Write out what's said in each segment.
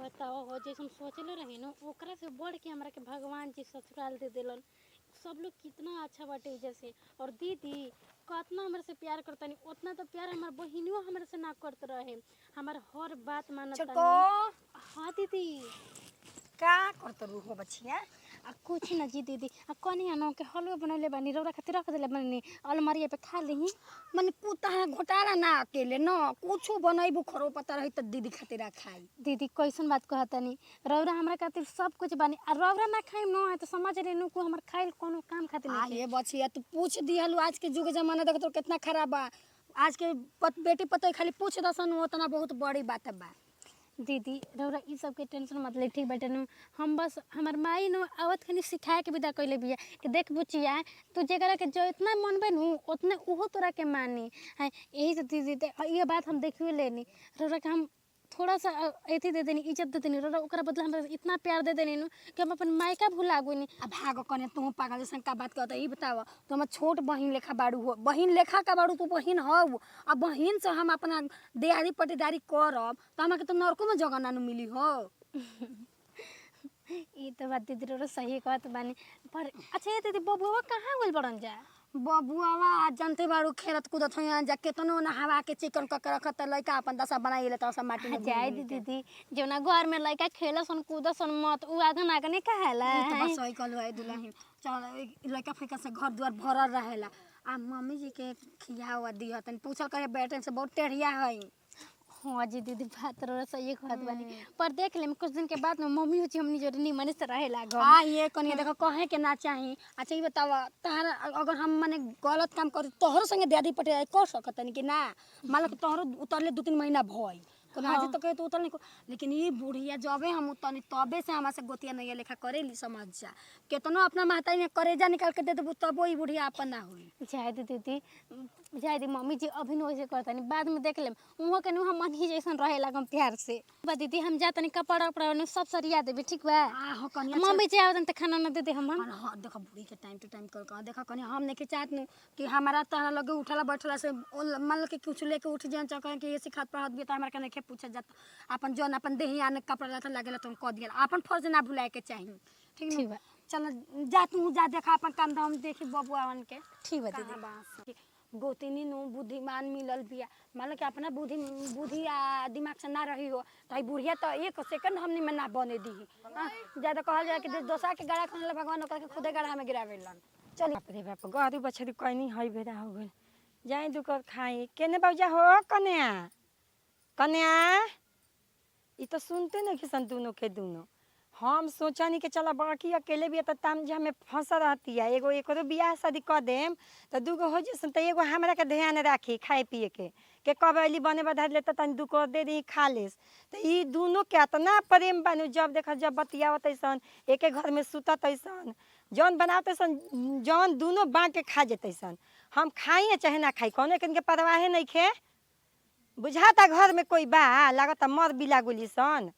बताओ हो जैसे सोचले रही न ओकरा से बढ़ के हमरा के भगवान जी ससुराल दे दिलन। सब लोग कितना अच्छा बाटे जैसे। और दीदी कितना हमरे से प्यार करतनी उतना तो प्यार हमार बहिनियों हमरे से ना करत रहे। हमार हर बात छोटको मानतनी। हाँ दीदी। का करत रू हो बछिया? कुछ ना जी दीदी कनी आनो के हलवा बनौले बानी रौरा खातिर रख देले बानी अलमारिया पे खा ली। मन पुता घोटाला ना अकेले न कुछो बनैबू खरो पता रही त दीदी खातिर खाई। दीदी कैसन बात कहतनी रौरा हमरा खातिर सब कुछ बानी और रौरा ना खाइम न है तो समझ रे नु को हमर खाइल कोनो काम खातिर आ नहीं। ये बछिया तू पूछ दिहलु आज के जुग जमाना देख तो कितना खराब बा। आज के बेटी पतो खाली पूछ दसन उतना बहुत बड़ी बात बा। दीदी रौरा ई सब के टेंशन मत ले ठीक बाटे नु। हम बस हमर माई नु आवत खनी सिखाए के विदा कइले बिया कि देख बुचिया तू जेकरा के जो इतना मनबे नु उतने उहो तोरा के मानी है। यही से दीदी ये बात हम देखियो लेनी रौरा के हम थोड़ा सा एथी दे देनी इज्जत दे देनी रौरा ओकरा बदला हमरा इतना प्यार दे देनी नु कि हम अपन मायका भुला गइनी। अब भागो कने तू पागल जैसन का बात कहत ई बताव तू हमर छोट बहिन लेखा बाड़ू हो बहिन लेखा का बाड़ू तू बहिन हो। अब बहिन से हम अपना देहारी पटीदारी करब तो हमरा के तो नरको में जगह ना मिली हो। ई तो बात दीदी रौरा सही कहत बानी पर अच्छा ये दीदी बबुआ कहाँ गइल बड़न जा? बबुआवा जानते बाड़ू खेलत कूदत हो जा केतनो ना हवा के चिकन क के रखत लइका अपन दशा बनाई ले त सब माटी में जाए दीदी जौना घर में लइका खेलसन कूदसन मत उ आगन आगने कहाला तो बस वही कहलु है दुल्हन चल लइका फइका से घर द्वार भरल रहेला। आ मम्मी जी के खियावा दिह तनी पूछल करे बेटन से बहुत टेढ़िया है। हाँ जी दीदी बात रौरा सही कहत बानी पर देख लेम कुछ दिन के बाद में मम्मी हो हमनी जो निमन से रहे लागम। आ ये कनिया देखो कहे के ना चाही। अच्छा ये बताव तहरा अगर हम माने गलत काम करी तोहरो संगे दादी पटे कर सकतनी कि ना मान लो कि तोहरो उतरले 2-3 महीना भई कोनो आज तक तो उतरले लेकिन ये बुढ़िया जबे हम उतरनी तबे से हमरा से गोतिया नहीं लेखा करेली समझ जा केतनो अपना महताई ने करेजा निकाल के दे देबू तबो ई बुढ़िया अपन ना होई। जाए दीदी जाए दी मम्मी जी अभी वैसे करतनी बाद में देख लेम उहो के हम मन ही जैसन रहे लागम प्यार से। बा दीदी हम जातनी कपड़ा उपड़ा ने सब सरिया देबे ठीक बा। आ हो कनिया मम्मी जी आवतन त खाना ना दे दे हम। हां देखो बुढ़ी के टाइम टू टाइम कर देखो कनिया हम नहीं के चाहत न कि हमारा तहरा लगे उठला बैठला से मान लो कि कुछ लेके उठ जान चके कि ऐसे खात पढ़त भी त हमरा के नहीं पूछत जात अपन जन अपन देही आने कपड़ा लाता लागेला तुम क दिया अपन फर्ज ना भुलाए के चाहिए ठीक बा। चल जा तू जा देखा अपन काम धाम देखी बबुआवन के ठीक बा दीदी। गोतिनी नु बुद्धिमान मिलल बिया मान लो कि अपना बुद्धि आ दिमाग से ना रही हो तो बुढ़िया तो 1 सेकंड हमनी में ना बने दी ज्यादा कहल जाए कि दोसरा के गड़ा खनले भगवान ओकरा के खुदे गड़ा में गिरावेलन। चल बाप रे बाप गरू बछरी कहीं हई बेरा हो गइल जाई दुकर खाई केने बौजा हो कन्या कन्या ई तो सुनते न कि सन दोनों के दोनों हम सोचनी कि चला बाकी अकेले भी त ताम जे हमें फंस रहती है एगो एकरो बियाह शादी कर देम त दूगो हो जसन त एगो हमरा के ध्यान राखी खाए पिए के कब अली बने बधा ले त तनी दुको दे दी खा लेस त ई दोनों के इतना प्रेम बानू जब देखा जब बतियावत ऐसन एके घर में सुतत ऐसन जौन बनावत ऐसन जौन दोनों बांट के खा जेत ऐसन हम खाई चाहे ना खाई कौनो के परवाहे नहीं खे बुझाता घर में कोई बा लागता मर बिला गुली सन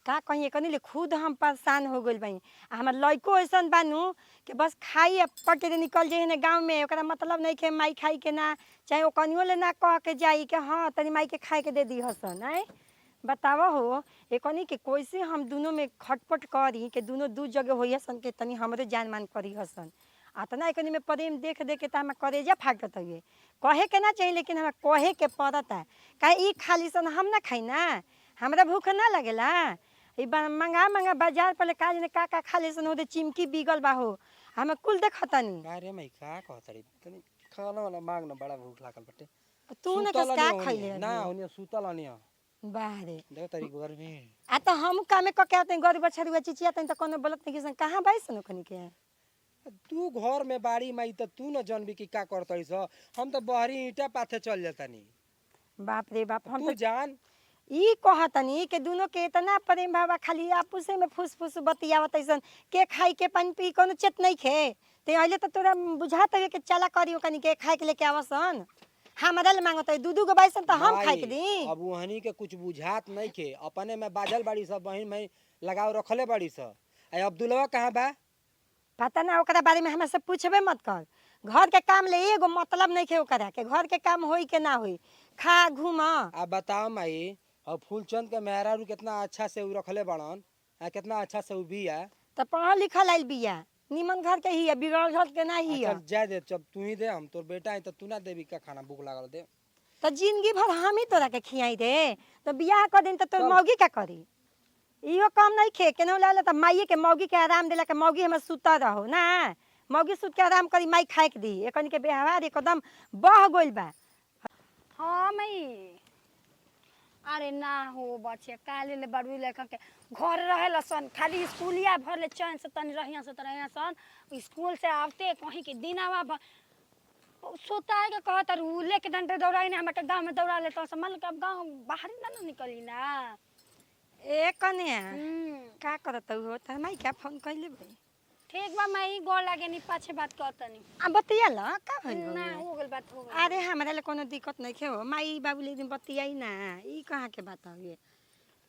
का कहीं कनी ले खुद हम परेशान हो गइल बाई हमार लइको ऐसन बानू कि बस खाई पट के निकल जाए ने गांव में ओकरा मतलब नहीं के माई खाई के ना चाहे ओ कनियो ले ना कह के जाई के हां तनी माई के खाए के दे दी हसन है बतावा हो एकनी के कैसे हम दोनों में खटपट करी के दोनों दू जगह होई हसन के तनी हमरे जान मान करी हसन आतना एकनी में प्रेम देख देख के त हम करेजा फाटत हवे कहे के ना चाहिए लेकिन हमरा कहे के पड़ता काहे ई खाली सन हम ना खाई ना हमरा भूख ना लगेला ई मंगा बाजार पर काज ने का खाली सन होदे चिमकी बिगल बा हो हम कुल देखतनी अरे मैं का कहतरी तनी खाना वाला मांग न बड़ा भूख लागल बटे तू ने कस का खइले ना ओनिया सुतल अनिया बाहरे देख तरी गर्मी आ त हम कामे क के आते गरीब छरुआ चिचिया तन त कोनो बोलत नहीं कि कहां बाइसन खनी के तू घर में बाड़ी माई त तू न जानबी कि का करतरी स हम त बहरी ईटा पाथे चल जातानी बाप रे बाप हम तू जान ई कहतनी के दोनों के इतना प्रेम भावा खाली आपुसे में फुस बतियावत ऐसन के खाई के पानी पी कोनो चेत नहीं खे ते अहिले त तोरा बुझात है कि चला करियो कनी के खाए के लेके आवसन हमरा ले मांगत है दूधू के बाइसन त हम खाए के दी अब वहनी के कुछ बुझात नहीं के अपने में बाजल बाड़ी सब बहिन में लगाव रखले बाड़ी स ए अब्दुलवा कहां बा पता ना ओकरा बारे में हमरा से पूछबे मत कर घर के काम ले एगो मतलब नहीं खे ओकरा के घर के काम होई के ना होई खा घूम आ बताओ माई और फूलचंद के मेहरारू कितना अच्छा से उ रखले बड़न कितना अच्छा से उ बिया। तो पढ़ल लिखल आइल बिया, निमन घर के ही है, बिगड़ल घर के ना ही है। चल जाए दे, जब तू ही दे, हम तोर बेटा है तो तू ना देबी का खाना, भूख लागल दे। तो जिंदगी भर हम ही तोरा के खियाई दे, तो बियाह कर दिन तो तोर चल। मौगी का करी। इहो काम नहीं खे केनहू लाले तो माइये के मौगी के आराम देला के मौगी हमें सुता रहो ना, मौगी सुत के आराम करी, माई खाए के दी। एकनी के व्यवहार एकदम बह गइल बा। हाँ मई अरे ना हो बच्चे काले ले बड़ू लेकर के घर रहेला सन, खाली स्कूलिया भर ले चैन से तनी रहिया से रहिया सन। स्कूल से आवते कहीं के दिनावा सोता के कहत रू लेके डंडे दौड़ाई ने हमके गांव में दौड़ा लेता समझ के अब गांव बाहर ना निकली ना। ए कन्या का करत हो त माई क्या फोन कइले भाई? ठीक बा मई गोड़ लागे नी पाछे बात करतनी। आ बतिया ल का भइल ना बा? हो गइल बात हो गइल। अरे हमरा ले कोनो दिक्कत नहीं खे हो, माई बाबूले दिन बतियाई ना, ई कहाँ के बात हवे?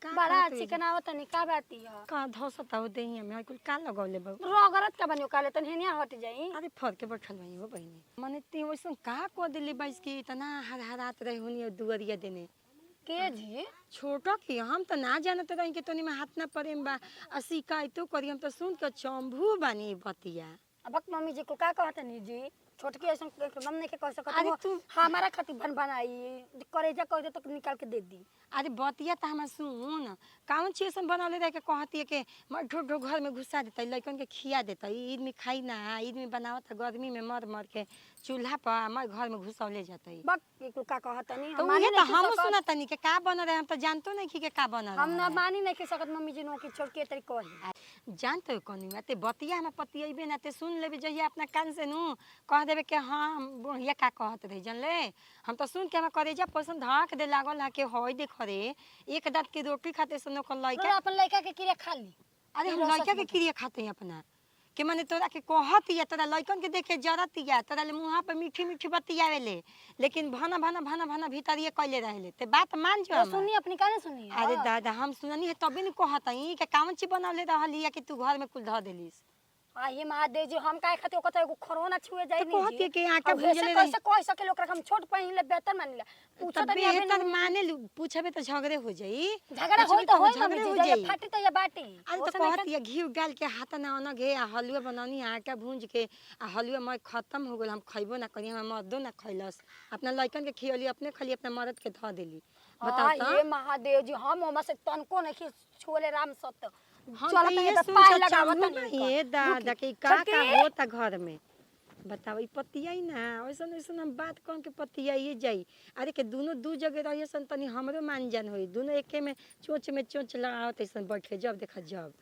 का बड़ा करत चिकन आवतनी का बाती ह का धसत हो देही में कुल का लगौले बा? रोगरत का बनियो काले तन हेनिया हट जाई। अरे फर के बैठल भई हो बहिनी, मने ती वैसन का को दिली बाइस की इतना हरहरात रही होनी दुवरिया देने के जी छोटा की हम तो ना जानत रही कि तनी में हाथ ना पड़े बा, शिकायतो करी हम तो सुन के चंभू बानी बतिया। अब मम्मी जी को का कहतनी जी छोटकी ऐसा एकदम नहीं के कह सकत अरे हो, तू- हमारा खातिर बन बनाई करेजा कह दे तो निकाल के दे दी। अरे बतिया तो हमार सुन कौन चीज ऐसन बनौले रहे के कहती है कि मैं ढो ढो घर में घुसा देता लइकन के खिया देता, ईद में खाई ना, ईद में बनावत गर्मी में मर मर के चूल्हा पर मैं घर में घुसौले जाता। बक को का कहतनी तो हम उहे मानी तो नहीं हम के सकत, सुना तनी के का बन रहे हम तो जानतो नहीं कि का बन हम ना रहे मानी नहीं के सकत मम्मी जी नो की छोड़ के तरी कही। जानते हो कौन ते बतिया हम पतियबे ना ते सुन लेबे जहिया अपना कान से नु कह देबे के हां हम बुढ़िया का कहत रही जानले। हम तो सुन के हम करेजा पसंद धक दे लागल है के होय देख रे एक दांत की रोटी खाते सुनो कल तो लइका। अपन लड़का के किरे खा ली। अरे हम रसत लइका के बता। क्रिया खाते हैं अपना कि माने तोरा के कहत या तोरा लइकन के देखे जरत या तोरा ले मुंहा पे मीठी मीठी बतियावेले, लेकिन भना भना भना भना भीतर ये कइले रहेले ते बात मान जो तो हमार। सुनी अपनी काने सुनी। अरे दादा हम सुननी है तबे न कहतई के कावन ची बनौले रहली या कि तू घर में कुल ध देलिस। आ ये महादेव जी हम काहे खातिर ओकत एगो खरोना छुए जाई तो नहीं कहती जी। है कि आटा अब भूंजले ऐसे रही। कैसे कह सके लोग हम छोट पहिन बेहतर मान ले पूछो तब तनी अबे बेहतर माने लू पूछबे तो झगड़े हो जाई। झगड़ा पूछबे होई तो होई झगड़े मम्मी हो जी जाई। या फाटी तो या बाटी। अरे तो ओसे नहीं कहती है घी डाल के हाथ ना न घे आ हलुआ बनौनी आटा भूंज के आ हलुआ मैं खत्म हो गेल हम खइबो ना करी हम मर्दो ना खइलस अपना लइकन के खियली अपने खली अपना मर्द के ध देली। बताओ हाँ, तो ये महादेव जी हम ओमा से तनको नहीं छुले राम सत्य हम चल तो तनी ये तो सुन पाए के लगावत चाहूँ नहीं ना, ये दादा के का का होता घर में बताओ ई पतियाई ना वैसन वैसन हम बात कौन के पतियाई जाई। अरे के दोनों दू जगह रहिए सन तनी हमरो मान जान होई दोनों एके में चोंच लगावत ऐसन बैठे जब देखा जब।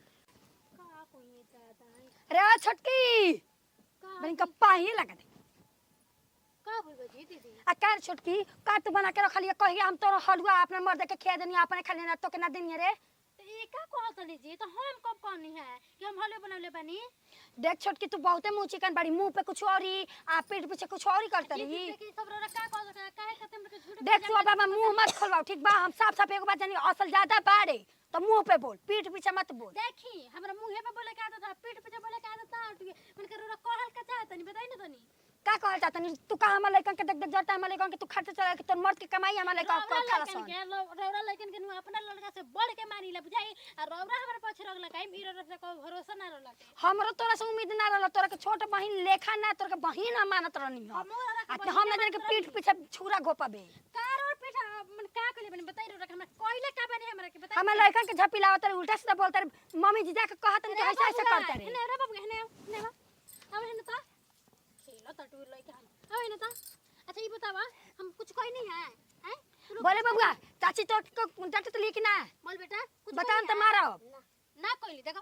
रे छोटकी बनी कप्पा ही लगा दे का होई बा जी दीदी? आ कार छोटकी का तू बना के रखलिए कहिए हम तोर हलवा अपने मर्द के खिया देनी अपने खाली ना तो के ना देनी रे। तो ये का कहत लीजिए तो हम कब कहनी है कि हम हलवे बनवले बानी? देख छोटकी तू बहुते मुंह चिकन बड़ी मुंह पे कुछ और ही आ पीठ पीछे कुछ और ही करत ये रही। देखी सब रोरा का कहत है काहे खातिर हमके झूठ देख तू बाबा मुंह मत खोलवाओ ठीक बा हम साफ साफ एगो बात जानी असल ज्यादा बाड़े तो मुंह पे बोल पीठ पीछे मत बोल। देखी हमरा मुंहे पे बोले के आदत है पीठ पे बोले के आदत है मन के रोरा कहल का चाहत नहीं बताई ना तनी का कहल चाहत नहीं तू का हमर लइकन के देख देख जरता हमर लइकन के तू खर्च चला के तोर मर्द के कमाई हमर लइकन रौरा को खाला लइकन सन। के रौरा लइकन के नु अपना लड़का से बढ़ के मानी ला बुझाई और रौरा हमरा पाछे रगला काई मीरो रख को भरोसा ना रहला के हमरो तोरा से उम्मीद ना रहल तोरा के छोट बहिन लेखा ना तोरा के बहिन हम मानत रहनी हो आ कि हम ना जाने के पीठ पीछे छुरा घोपाबे। कार और पीछा मन का कले बनी बताई रोरा हमरा कोइले का बनी हमरा के बताई हमर लइकन के झपी लावत रे उल्टा सीधा बोलत रे मम्मी जी जाके कहत रे ऐसा ऐसा करत रे। ने रे बाबू ने अब है ना ता खेलो तटू लइका अब है ना ता अच्छा ये बतावा हम कुछ कोई नहीं है हैं बोले बबुआ चाची तो डॉक्टर तो लेके ना बोल बेटा कुछ बता कोई तो नहीं है? मारो ना कोइली देखो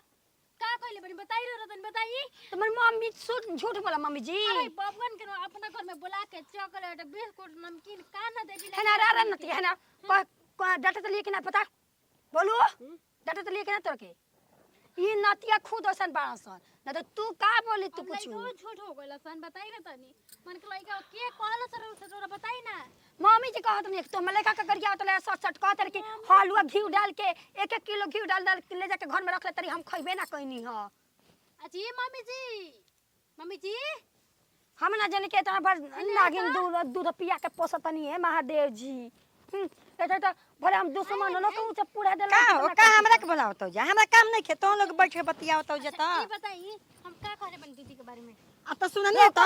का कोइले बनी बताई रो तन बताई तुम्हारी मम्मी झूठ बोला मम्मी जी अरे बबुन के अपना घर में बुला के चॉकलेट बिस्कुट नमकीन का ना देबी है ना रा नती है ना डॉक्टर तो लेके ना पता बोलो डॉक्टर तो लेके ना तोर के ये नतिया खुद औसन बाड़ा सन ना तो तू का बोली तू कुछ लइका झूठ हो गइल सन बताई रे तनी मन के लइका के कहल सर तोरा बताई ना मम्मी जी कहत नहीं तो मलेका का करिया तो ले सट सट कहत रे कि हलवा घी डाल के 1-1 किलो घी डाल डाल के ले जाके घर में रख ले तरी हम खइबे ना कइनी ह। अजी मम्मी जी हम ना जाने के इतना बड़ नागिन दूध दूध पिया के पोसतनी है महादेव जी एटा तो भले हम दुश्मन न कहू से पूरा देला का हो का हमरा के बोलावत हो जा हमरा काम नहीं खे तो लोग बैठ के बतियावत हो जा त ई बताई हम का करे बन दीदी के बारे में अब तो सुना नहीं तो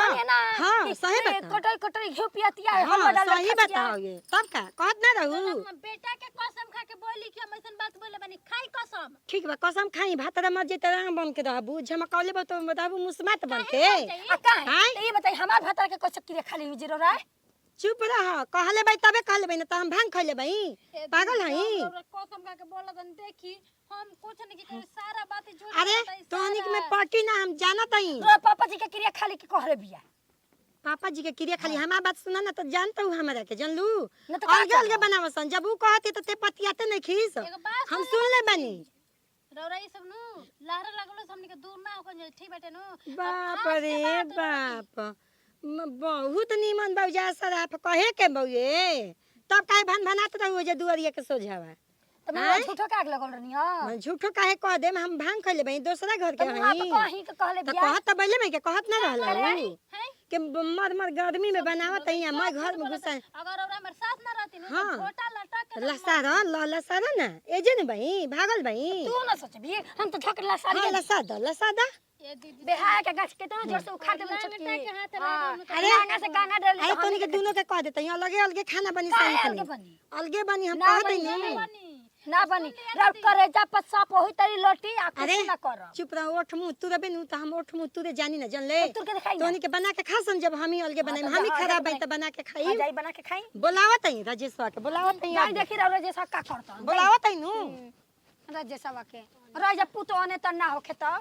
हां सही बात कटई कटई घिउ पियातिया है हम हाँ डाल सही बताओ ये तब का कहत ना रहू हम बेटा के कसम खा के बोली कि हम ऐसन बात बोले बनी खाई कसम ठीक बा कसम खाई भातरा मर जे तरह बन के रहबू झमकौले बा तो बताबू मुस्मात बन के आ का है हाँ? ये बताई हमार भातर के कोई चक्की खाली हुई जीरो रहा चुप रह कहले भाई तबे कहले भाई ना तो हम भांग खइले भाई पागल हई कसम खा के बोला दन देखी हम कुछ नहीं की करे सारा बात झूठ अरे तोहनी के में पार्टी ना हम जानत हई रो पापा जी के क्रिया खाली के कहले बिया पापा जी के क्रिया खाली हमार बात सुना ना तो जानता हूँ हमरा के जानलू ना तो का अलगे अलगे बनावसन जब ऊ कहती तो ते पतियाते नहीं खीस एगो बात हम सुन ले बनी रौरा ई सब नु लारा लागलो हमनी के दूर ना होकर ठीक बाटे नु बाप रे बाप बहुत नीमन बौजा सराफ कहे के बौये तब काहे भन भनात रहू जे दुआरिया के सोझावा तब मैं झूठो काग लगल रहनी हां मैं झूठो काहे कह दे हम भांग खइले भाई दूसरा घर के तब आप हई कहीं के कहले तो बिया कहत तो बैले में के कहत ना रहला ऊ हैं के मर मर गर्मी में बनावत हई मैं घर में घुसा अगर रौरा हमर सास ना रहती नु हाँ। तो छोटा लटक के लसारा लसारा ना एजे ने भाई भागल भाई तू ना सोचबी हम तो झकला सारी हाँ लसादा ए दीदी बेहाया के गाछ के तो जोर से उखाड़ दे लांगटा छटकी के हाथ हां लगा अरे गांगा से गांगा डाल अरे तोनी के दोनों के कह देते हैं अलगे अलगे खाना बनी काहे सही अलगे खानी बनी? अलगे बनी हम ना कह बनी, देनी बनी ना बनी रब करे जा पस्सा पोही तरी लोटी आ अरे कुछ ना कर चुप रहो ओठ मुंह तुरे बेनु तो हम ओठ मुंह तुरे जानी ना जान ले तू के दिखाई ना तोनी के बना के खासन जब हम ही अलगे बनाई तो हम ही जा, खराब अलगे है तो बना के आ खाई जाई बना के खाई बोलावत है राजेशवा के बोलावत है जाई देखी रहो जैसा का करता बोलावत है नु राजेशवा के राजा पुतो अने त ना होखे त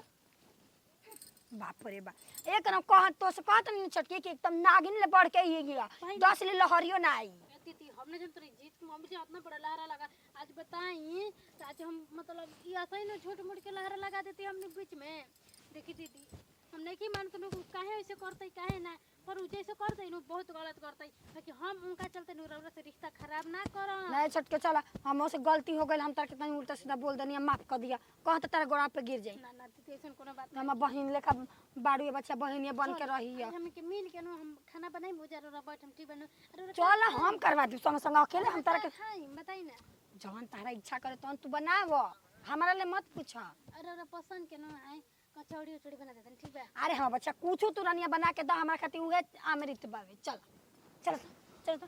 बाप रे बाप एक न कह तो से कहत नहीं छटकी कि एकदम नागिन ले बढ़ के ही गया 10 ले लहरियो ना आई दीदी हमने जब तोरी जीत के मम्मी से इतना बड़ा लहरा लगा आज बताई तो आज हम मतलब ये ऐसा ही ना झूठ मूठ के लहरा लगा देती हमने बीच में देखी दीदी हम नहीं की मानते लोग काहे ऐसे करते काहे ना पर उ जैसे करते नु बहुत गलत करते कि हम उनका चलते नु रौरा से रिश्ता खराब ना करो नहीं छटके चला हमो से गलती हो गइल हम तार कितना उल्टा सीधा बोल देनी माफ कर दिया कहत तारा गोड़ा पे गिर जाई ना ना दीदी ऐसा कोनो बात हम बहिन लेखा बाड़ू बच्चा बहिनिया बन के रही है हम के मिल के नु हम खाना बनाई मुझे रौरा बैठ हम ठीक बनो अरे चल हम करवा दू संग संग अकेले हम तारा के खाई बताई ना जवन तारा इच्छा करे तहन तू बनाव हमारा ले मत पूछ अरे रौरा पसंद के न आए कचौड़ी उचौड़ी बना देतन ठीक बा अरे हाँ बच्चा कुछ तू रनिया बना के दा हमारा खातिर उहे अमृत बावे चल चल चल